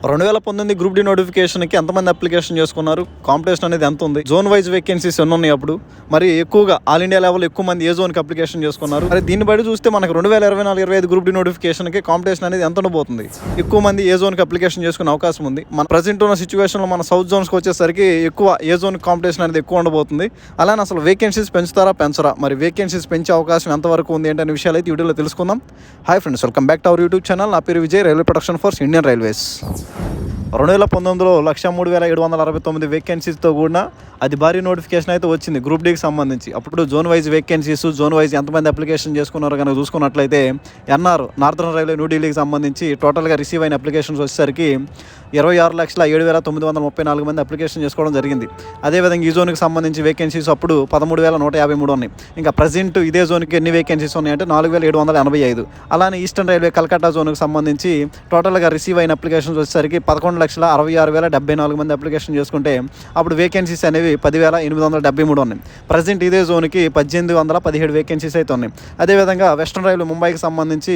2019 group D నోటిఫికేషన్కి ఎంతమంది application చేసుకున్నారు, కాంపిటీషన్ అనేది ఎంత ఉంది, జోన్ వైజ్ వేకెన్సీస్ ఎన్ని ఉన్నాయి, అప్పుడు మరి ఎక్కువగా ఆల్ ఇండియా లెవెల్ ఎక్కువ మంది ఏ జోన్కి అప్లికేషన్ చేసుకున్నారు, మరి దీన్ని బట్టి చూస్తే మనకు 2024-25 గ్రూప్ డి నోటిఫికేషన్కి కాంపిటీషన్ అనేది ఎంత ఉండబోతుంది, ఎక్కువ మంది ఏ జోన్కి అప్లికేషన్ చేసుకునే అవకాశం ఉంది. మన ప్రజెంట్ ఉన్న సిచ్యువేషన్లో మన సౌత్ జోన్స్కి వచ్చేసరికి ఎక్కువ ఏ జోన్ కాంపిటీషన్ అనేది ఎక్కువ ఉండబోతుంది. అలానే అసలు వేకెన్సీస్ పెంచుతారా పెంచరా, మరి వేకెన్సీస్ పెంచే అవకాశం ఎంతవరకు ఉంది ఏంటనే విషయాలు అయితే వీడియోలో తెలుసుకుందాం. Hi friends, welcome back to our YouTube channel. నా పేరు Vijay, railway protection force, Indian railways. 2019లో 103,769 వేకెన్సీస్తో కూడిన అది భారీ నోటిఫికేషన్ అయితే వచ్చింది గ్రూప్ డీకి సంబంధించి. అప్పుడు zone wise vacancies, zone wise ఎంతమంది అప్లికేషన్ చేసుకున్నారో కనుక చూసుకున్నట్లయితే ఎన్ఆర్ నార్థన్ రైల్వే న్యూఢిల్లీకి సంబంధించి టోటల్గా రిసీవ్ అయిన అప్లికేషన్స్ వచ్చేసరికి 26,07,934 మంది అప్లికేషన్ చేసుకోవడం జరిగింది. అదేవిధంగా ఈ జోన్కి సంబంధించి వేకెన్సీస్ అప్పుడు 13,153 ఉన్నాయి. ఇంకా ప్రజెంట్ ఇదే జోన్కి ఎన్ని వేకెన్సీస్ ఉన్నాయంటే 4,785. అలానే ఈస్టర్న్ రైల్వే కల్కట్టా జోన్కి సంబంధించి టోటల్గా రిసీవ్ అయిన అప్లికేషన్స్ వచ్చేసరికి 11,66,074 మంది అప్లికేషన్ చేసుకుంటే అప్పుడు వేకెన్సీస్ అనేవి 10,873 ఉన్నాయి. ప్రజెంట్ ఇదే జోన్కి 1,817 వేకెన్సీస్ అయితే ఉన్నాయి. అదేవిధంగా వెస్ట్రన్ రైల్వే ముంబైకి సంబంధించి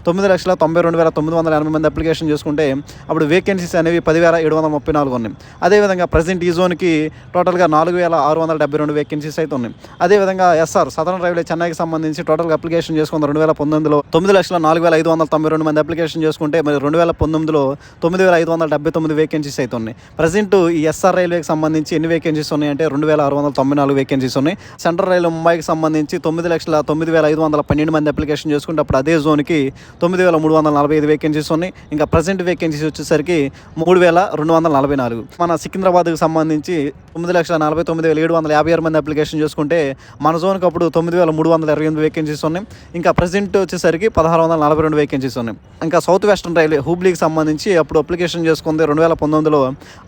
9,92,980 మంది అప్లికేషన్ చేసుకుంటే అప్పుడు వేకెన్సీస్ అనేవి 10,734 ఉన్నాయి. అదేవిధంగా ప్రజెంట్ ఈ జోన్కి టోటల్గా 4,672 వేకెన్సీస్ అయితే ఉన్నాయి. అదేవిధంగా ఎస్ఆర్ సదరన్ రైల్వే చెన్నైకి సంబంధించి టోటల్గా అప్లికేషన్ చేసుకున్న 2019లో 9,04,592 మంది అప్లికేషన్ చేసుకుంటే మరి 2019లో 9,579 వేకెన్సీస్ అయితే ఉన్నాయి. ప్రజెంట్ ఈ ఎస్ఆర్ రైల్వేకి సంబంధించి ఎన్ని వేకెన్సీస్ ఉన్నాయంటే 2,694 వేకెన్సీస్ ఉన్నాయి. సెంట్రల్ రైల్వే ముంబైకి సంబంధించి 9,09,512 మంది అప్లికేషన్ చేసుకుంటే అప్పుడు అదే జోన్కి 9,345 వేకెన్సీస్ ఉన్నాయి. ఇంకా ప్రజెంట్ వేకెన్సీస్ వచ్చేసరికి 3,244. మన సికింద్రాబాద్కి సంబంధించి 9,49,756 మంది అప్లికేషన్ చేసుకుంటే మన జోన్కి అప్పుడు 9,328 వేకెన్సీస్ ఉన్నాయి. ఇంకా ప్రజెంట్ వచ్చేసరికి 1,642 వేకెన్సీస్ ఉన్నాయి. ఇంకా సౌత్ వెస్టర్న్ రైల్వే హుబ్లీకి సంబంధించి అప్పుడు అప్లికేషన్ చేసుకుంది 2019లో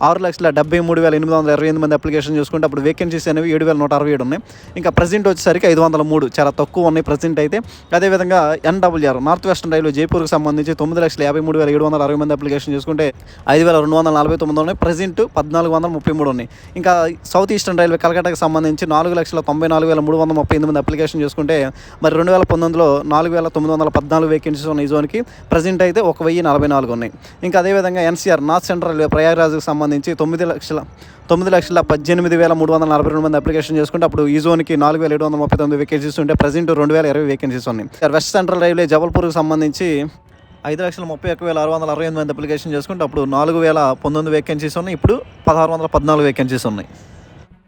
6,73,828 మంది అప్లికేషన్ చేసుకుంటే అప్పుడు వేకెన్సీస్ అనేవి 7,167 ఉన్నాయి. ఇంకా ప్రజెంట్ వచ్చేసరికి 503, చాలా తక్కువ ఉన్నాయి ప్రజెంట్ అయితే. అదేవిధంగా ఎన్డబ్ల్యూఆర్ నార్త్ వెస్టర్న్ రైల్వే జైపూర్కి సంబంధించి 9,53,760 మంది అప్లికేషన్ చేసుకుంటే 5,249 ఉన్నాయి. ప్రజెంట్ 1,433 ఉన్నాయి. ఇంకా సౌత్ ఈస్టర్న్ రైల్వే కలకట్టాకి సంబంధించి 4,94,338 మంది అప్లికేషన్ చేసుకుంటే మరి 2019లో 4,914 వేకెన్సీస్ ఉన్నాయి ఈ జోన్కి. ప్రజెంట్ అయితే 1,044 ఉన్నాయి. ఇంకా అదేవిధంగా ఎన్సీఆర్ నార్త్ సెంట్రల్ రైల్వే ప్రయాగ్రాజ్కి సంబంధించి 9,18,342 మంది అప్లికేషన్ చేసుకుంటే అప్పుడు ఈ జోన్కి 4,739 వేకెన్సీస్ ఉంటే ప్రజెంట్ 2,020 వేకెన్సీస్ ఉన్నాయి. వెస్ట్ సెంట్రల్ రైల్వే జబల్పూర్కి సంబంధించి 5,31,668 మంది అప్లికేషన్ చేసుకుంటే అప్పుడు 4,019 వేకెన్సీస్ ఉన్నాయి. ఇప్పుడు 1,614 వేకెన్సీస్ ఉన్నాయి.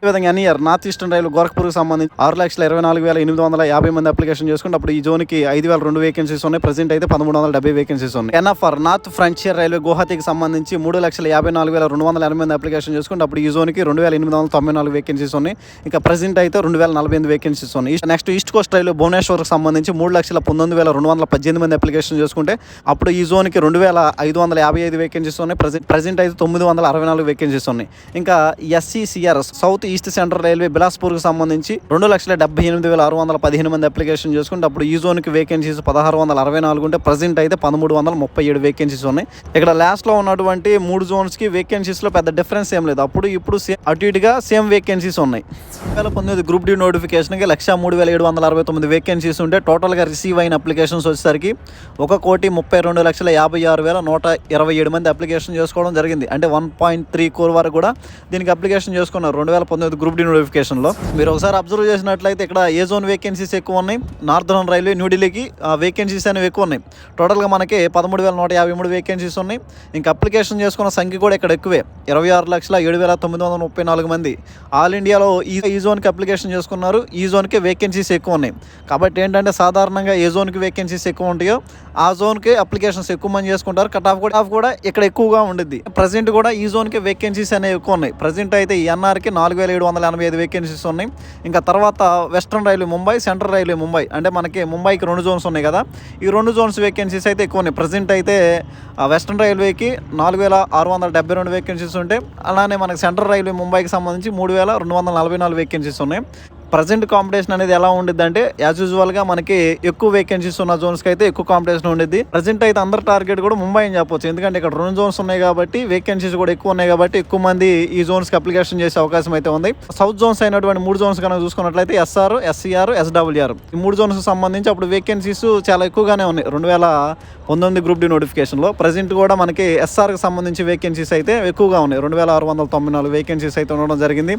అదేవిధంగా ఎన్ఈఆర్ నార్త్ ఈస్టర్న్ రైల్వే గోరఖ్పూర్కి సంబంధించి 6,24,850 మంది అప్లికేషన్ చేసుకుంటే అప్పుడు ఈ జోన్కి 5,002 వేకెన్సీస్ ఉన్నాయి. ప్రజెంట్ అయితే 1,370 వేకెన్సీస్ ఉన్నాయి. ఎన్ఎఫ్ఆర్ నార్త్ ఫ్రంటియర్ రైల్వే గువాహతికి సంబంధించి 3,54,280 మంది అప్లికేషన్ చేసుకుంటే అప్పుడు ఈ జోన్కి 2,894 వేకెన్సీస్ ఉన్నాయి. ఇంకా ప్రజెంట్ అయితే 2,048 వేకెన్సీస్ ఉన్నాయి. నెక్స్ట్ ఈస్ట్ కోస్ట్ రైల్వే భువనేశ్వర్కి సంబంధించి 3,19,218 మంది అప్లికేషన్ చేసుకుంటే అప్పుడు ఈ జోన్కి 2,555 వేకెన్సీస్ ఉన్నాయి. ప్రజెంట్ అయితే 964 వేకెన్సీస్ ఉన్నాయి. ఇంకా SCCR south east central railway బిలాస్పూర్కి సంబంధించి 2,78,615 మంది అప్లికేషన్ చేసుకుంటే అప్పుడు ఈ జోన్కి వేకెన్సీస్ 1,664 ఉంటే ప్రజెంట్ అయితే 1,337 వేకెన్సీస్ ఉన్నాయి. ఇక్కడ లాస్ట్లో ఉన్నటువంటి 3 జోన్స్కి వేకెన్సీస్లో పెద్ద డిఫరెన్స్ ఏం లేదు. అప్పుడు ఇప్పుడు అటు ఇటుగా సేమ్ వేకెన్సీస్ ఉన్నాయి. 2019 గ్రూప్ డి నోటిఫికేషన్కి 103,769 వేకెన్సీస్ ఉంటే టోటల్గా రిసీవ్ అయిన అప్లికేషన్స్ వచ్చేసరికి 1,32,56,127 మంది అప్లికేషన్ చేసుకోవడం జరిగింది. అంటే 1.3 crore వరకు కూడా దీనికి అప్లికేషన్ చేసుకున్నారు 2019 గ్రూప్ డి నోటిఫికేషన్లో. మీరు ఒకసారి అబ్జర్వ్ చేసినట్లయితే ఇక్కడ ఏ జోన్ వేకెన్సీస్ ఎక్కువ ఉన్నాయి, నార్థన్ రైల్వే న్యూఢిల్లీకి వేకెన్సీస్ అనేవి ఎక్కువ ఉన్నాయి. టోటల్గా మనకి 13,153 వేకెన్సీస్ ఉన్నాయి. ఇంకా అప్లికేషన్ చేసుకున్న సంఖ్య కూడా ఇక్కడ ఎక్కువే, 26,07,934 మంది ఆల్ ఇండియాలో ఈ జోన్కి అప్లికేషన్ చేసుకున్నారు. ఈ జోన్కి వేకెన్సీస్ ఎక్కువ ఉన్నాయి. కాబట్టి ఏంటంటే సాధారణంగా ఏ జోన్కి వేకెన్సీస్ ఎక్కువ ఉంటాయో ఆ జోన్కి అప్లికేషన్స్ ఎక్కువ మంది చేసుకుంటారు. కట్ ఆఫ్ కూడా ఇక్కడ ఎక్కువగా ఉండిద్ది. ప్రజెంట్ కూడా ఈ జోన్కి వేకెన్సీస్ అనేవి ఎక్కువ ఉన్నాయి. ప్రజెంట్ అయితే ఈ ఎన్ఆర్కి 4,785 వేకెన్సీస్ ఉన్నాయి. ఇంకా తర్వాత western railway Mumbai, central railway Mumbai, అంటే మనకి ముంబైకి 2 జోన్స్ ఉన్నాయి కదా, ఈ 2 జోన్స్ వేకెన్సీస్ అయితే ఎక్కువ ఉన్నాయి. ప్రజెంట్ అయితే వెస్ట్రన్ రైల్వేకి 4,672 వేకెన్సీస్ ఉంటాయి. అలానే మనకి సెంట్రల్ రైల్వే ముంబైకి సంబంధించి 3,244 వేకెన్సీస్ ఉన్నాయి. ప్రజెంట్ కాంపిటీషన్ అనేది ఎలా ఉండిద్ది అంటే యాజ్ యూజువల్గా మనకి ఎక్కువ వేకెన్సీస్ ఉన్న జోన్స్కి అయితే ఎక్కువ కాంపిటీషన్ ఉండిద్ది. ప్రజెంట్ అయితే అందరి టార్గెట్ కూడా ముంబై అని చెప్పొచ్చు, ఎందుకంటే ఇక్కడ 2 జోన్స్ ఉన్నాయి కాబట్టి వేకెన్సీస్ కూడా ఎక్కువ ఉన్నాయి కాబట్టి ఎక్కువ మంది ఈ జోన్స్కి అప్లికేషన్ చేసే అవకాశం అయితే ఉంది. సౌత్ జోన్స్ అయినటువంటి 3 జోన్స్ కనుక చూసుకున్నట్లయితే ఎస్ఆర్, ఎస్సీఆర్, ఎస్డబ్ల్యూఆర్ ఈ 3 జోన్స్కి సంబంధించి అప్పుడు వేకెన్సీస్ చాలా ఎక్కువగానే ఉన్నాయి 2019 గ్రూప్ డి నోటిఫికేషన్లో. ప్రజెంట్ కూడా మనకి ఎస్ఆర్కి సంబంధించి వేకెన్సీస్ అయితే ఎక్కువగా ఉన్నాయి, 2694 వేకెన్సీస్ అయితే ఉండడం జరిగింది.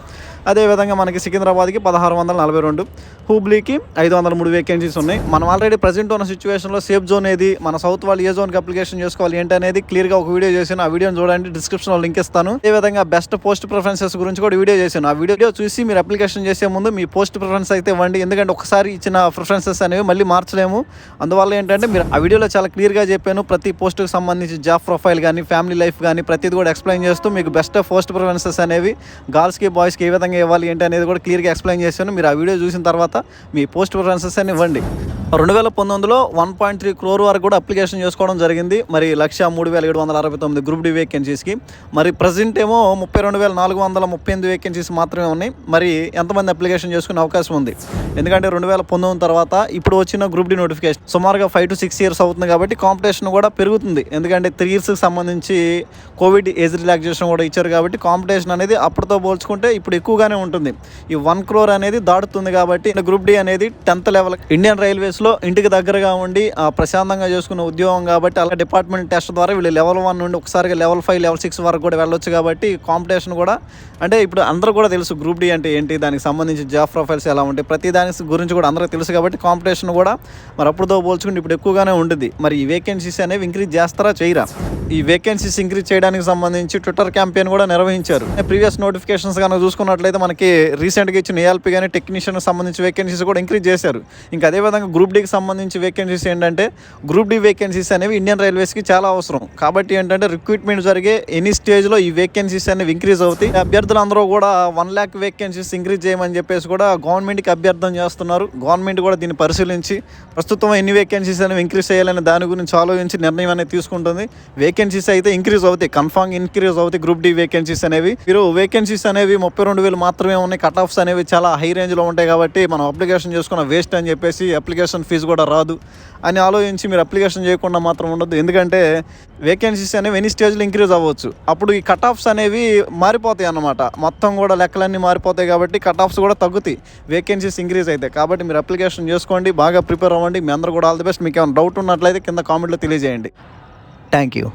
అదేవిధంగా మనకి సికింద్రాబాద్కి 1642, హూబ్లీకి 503 వేకెన్సీస్ ఉన్నాయి. మనం ఆల్రెడీ ప్రజెంట్ ఉన్న సిచ్యువేషన్లో సేఫ్ జోన్ ఏది, మన సౌత్ వాళ్ళు ఏ జోన్కి అప్లికేషన్ చేసుకోవాలి ఏంటి అనేది క్లియర్గా ఒక వీడియో చేశాను. ఆ వీడియోని చూడండి, డిస్క్రిప్షన్లో లింక్ ఇస్తాను. అదేవిధంగా బెస్ట్ పోస్ట్ ప్రిఫరెన్సెస్ గురించి కూడా వీడియో చేశాను. ఆ వీడియో చూసి మీరు అప్లికేషన్ చేసే ముందు మీ పోస్ట్ ప్రిఫరెన్స్ అయితే ఇవ్వండి, ఎందుకంటే ఒకసారి ఇచ్చిన ప్రిఫరెన్సెస్ అనేవి మళ్ళీ మార్చలేము. అందువల్ల ఏంటంటే మీరు ఆ వీడియోలో చాలా క్లియర్గా చెప్పాను, ప్రతి పోస్ట్కి సంబంధించి జాబ్ ప్రొఫైల్ కానీ ఫ్యామిలీ లైఫ్ కానీ ప్రతిది కూడా ఎక్స్ప్లెయిన్ చేస్తూ మీకు బెస్ట్ పోస్ట్ ప్రిఫరెన్సెస్ అనేవి గర్ల్స్కి బాయ్స్కి ఏ విధంగా ఇవ్వాలి ఏంటి అనేది కూడా క్లియర్గా ఎక్స్ప్లెయిన్ చేశాను. మీరు ఆ వీడియో చూసిన తర్వాత మీ పోస్ట్ ప్రిఫరెన్సెస్ అని ఇవ్వండి. 2019లో 1.3 crore వరకు కూడా అప్లికేషన్ చేసుకోవడం జరిగింది. మరి 1,03,769 గ్రూప్ డి వేకెన్సీస్కి. మరి ప్రజెంట్ ఏమో 32,438 వేకెన్సీస్ మాత్రమే ఉన్నాయి. మరి ఎంతమంది అప్లికేషన్ చేసుకునే అవకాశం ఉంది, ఎందుకంటే 2019 తర్వాత ఇప్పుడు వచ్చిన గ్రూప్ డి నోటిఫికేషన్ సుమారుగా 5 to 6 years అవుతుంది కాబట్టి కాంపిటీషన్ కూడా పెరుగుతుంది. ఎందుకంటే 3 yearsకి సంబంధించి కోవిడ్ ఏజ్ రిలాక్సేషన్ కూడా ఇచ్చారు కాబట్టి కాంపిటీషన్ అనేది అప్పటితో పోల్చుకుంటే ఇప్పుడు ఎక్కువగానే ఉంటుంది. ఈ 1 crore అనేది దాటుతుంది కాబట్టి గ్రూప్ డి అనేది 10th లెవెల్ ఇండియన్ రైల్వేస్లో ఇంటికి దగ్గరగా ఉండి ప్రశాంతంగా చేసుకునే ఉద్యోగం కాబట్టి అలా డిపార్ట్మెంట్ టెస్ట్ ద్వారా వీళ్ళు లెవెల్ 1 నుండి ఒకసారిగా లెవెల్ 5, లెవెల్ 6 వరకు కూడా వెళ్ళొచ్చు. కాబట్టి కాంపిటీషన్ కూడా అంటే ఇప్పుడు అందరూ కూడా తెలుసు గ్రూప్ డి అంటే ఏంటి, దానికి సంబంధించి జాబ్ ప్రొఫైల్స్ ఎలా ఉంటాయి, ప్రతి దాని గురించి కూడా అందరికీ తెలుసు కాబట్టి కాంపిటీషన్ కూడా మరి అప్పుడుతో పోల్చుకుంటే ఇప్పుడు ఎక్కువగానే ఉంటుంది. మరి ఈ వేకెన్సీస్ అనేవి ఇంక్రీజ్ చేస్తారా చేయరా? ఈ వేకెన్సీస్ ఇంక్రీజ్ చేయడానికి సంబంధించి ట్విట్టర్ క్యాంపెయిన్ కూడా నిర్వహించారు. ప్రీవియస్ నోటిఫికేషన్స్ కనుక చూసుకున్నట్లయితే మనకి రీసెంట్గా ఇచ్చిన ఏఎల్పీ కానీ టెక్నీషియన్కి సంబంధించి వేకెన్సీస్ కూడా ఇంక్రీజ్ చేశారు. ఇంకా అదేవిధంగా గ్రూప్ డికి సంబంధించి వేకెన్సీస్ ఏంటంటే గ్రూప్ డి వేకెన్సీస్ అనేవి ఇండియన్ రైల్వేస్కి చాలా అవసరం కాబట్టి ఏంటంటే రిక్రూట్మెంట్ జరిగే ఎనీ స్టేజ్లో ఈ వేకెన్సీస్ అనేవి ఇంక్రీజ్ అవుతాయి. అభ్యర్థులందరూ కూడా 1 lakh వేకెన్సీస్ ఇంక్రీజ్ చేయమని చెప్పేసి కూడా గవర్నమెంట్కి అభ్యర్థన చేస్తున్నారు. గవర్నమెంట్ కూడా దీన్ని పరిశీలించి ప్రస్తుతం ఎన్ని వేకెన్సీస్ అనేవి ఇంక్రీజ్ చేయాలని దాని గురించి ఆలోచించి నిర్ణయం అనేది తీసుకుంటుంది. వేకెన్సీస్ అయితే ఇంక్రీజ్ అవుతాయి, కన్ఫామ్ ఇంక్రీజ్ అవుతాయి గ్రూప్ డి వేకెన్సీస్ అనేవి. మీరు వేకెన్సీస్ అనేవి 32,000 మాత్రమే ఉన్నాయి, కట్ ఆఫ్స్ అనేవి చాలా హై రేంజ్లో ఉంటాయి కాబట్టి మనం అప్లికేషన్ చేసుకున్న వేస్ట్ అని చెప్పేసి అప్లికేషన్ ఫీజు కూడా రాదు అని ఆలోచించి మీరు అప్లికేషన్ చేయకుండా మాత్రం ఉండొద్దు. ఎందుకంటే వేకెన్సీస్ అనేవి ఎన్ని స్టేజ్లో ఇంక్రీజ్ అవ్వచ్చు, అప్పుడు ఈ కట్ ఆఫ్స్ అనేవి మారిపోతాయి అన్నమాట. మొత్తం కూడా లెక్కలన్నీ మారిపోతాయి కాబట్టి కట్ ఆఫ్స్ కూడా తగ్గుతాయి, వేకెన్సీస్ ఇంక్రీజ్ అవుతాయి. కాబట్టి మీరు అప్లికేషన్ చేసుకోండి, బాగా ప్రిపేర్ అవ్వండి. మీ అందరూ కూడా ఆల్ ది బెస్ట్. మీకు ఏమైనా డౌట్ ఉన్నట్లయితే కింద కామెంట్లో తెలియజేయండి. Thank you.